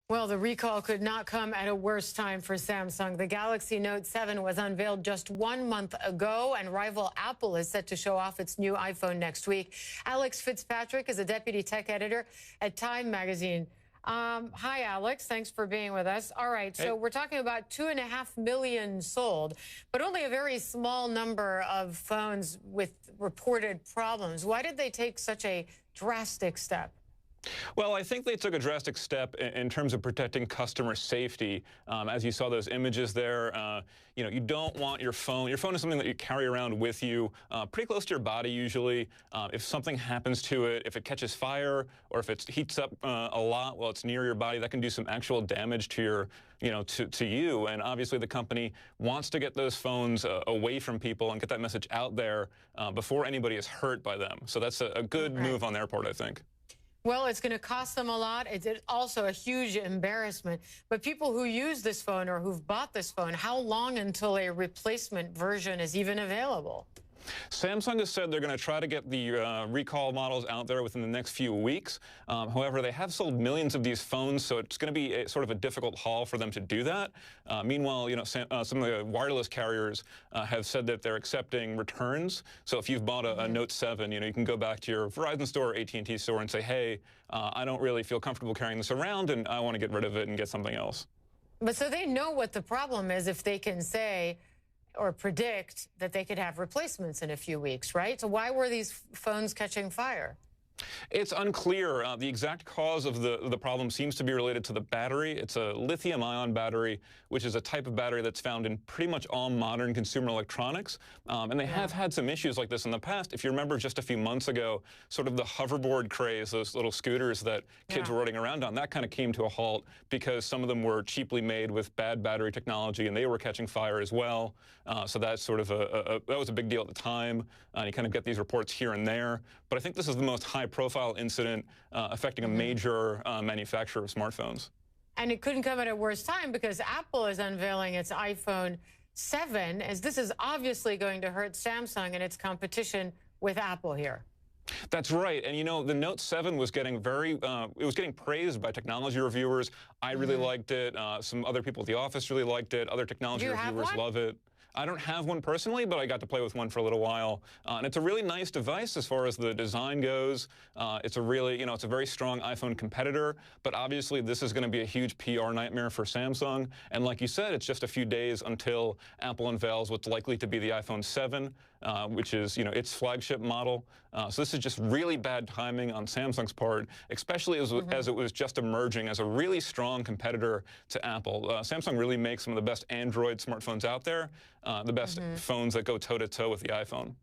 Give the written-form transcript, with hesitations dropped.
Well, the recall could not come at a worse time for Samsung. The Galaxy Note 7 was unveiled just 1 month ago, and rival Apple is set to show off its new iPhone next week. Alex Fitzpatrick is a deputy tech editor at Time Magazine. Hi, Alex. Thanks for being with us. All right, so we're talking about 2.5 million sold, but only a very small number of phones with reported problems. Why did they take such a drastic step? Well, I think they took a drastic step in terms of protecting customer safety. As you saw those images there, you don't want your phone. Your phone is something that you carry around with you, pretty close to your body usually. If something happens to it, if it catches fire or if it heats up a lot while it's near your body, that can do some actual damage to your, to you. And obviously the company wants to get those phones away from people and get that message out there before anybody is hurt by them. So that's a good move on their part, I think. Well, it's going to cost them a lot. It's also a huge embarrassment. But people who use this phone or who've bought this phone, how long until a replacement version is even available? Samsung has said they're going to try to get the recall models out there within the next few weeks. However, they have sold millions of these phones, so it's going to be sort of a difficult haul for them to do that. Meanwhile, some of the wireless carriers have said that they're accepting returns. So if you've bought a Note 7, you can go back to your Verizon store or AT&T store and say, hey, I don't really feel comfortable carrying this around, and I want to get rid of it and get something else. But so they know what the problem is if they can say or predict that they could have replacements in a few weeks, right? So why were these phones catching fire? It's unclear. The exact cause of the problem seems to be related to the battery. It's a lithium-ion battery, which is a type of battery that's found in pretty much all modern consumer electronics. And they have had some issues like this in the past. If you remember just a few months ago, sort of the hoverboard craze, those little scooters that kids were riding around on, that kind of came to a halt because some of them were cheaply made with bad battery technology, and they were catching fire as well. So that's sort of that was a big deal at the time. You kind of get these reports here and there. But I think this is the most high-profile incident affecting a major manufacturer of smartphones. And it couldn't come at a worse time because Apple is unveiling its iPhone 7, as this is obviously going to hurt Samsung in its competition with Apple here. That's right. And, the Note 7 was getting it was getting praised by technology reviewers. I really liked it. Some other people at the office really liked it. Other technology reviewers love it. I don't have one personally, but I got to play with one for a little while. And it's a really nice device as far as the design goes. It's a really, it's a very strong iPhone competitor. But obviously, this is going to be a huge PR nightmare for Samsung. And like you said, it's just a few days until Apple unveils what's likely to be the iPhone 7, which is, its flagship model. So this is just really bad timing on Samsung's part, especially as it was just emerging as a really strong competitor to Apple. Samsung really makes some of the best Android smartphones out there, the best phones that go toe-to-toe with the iPhone.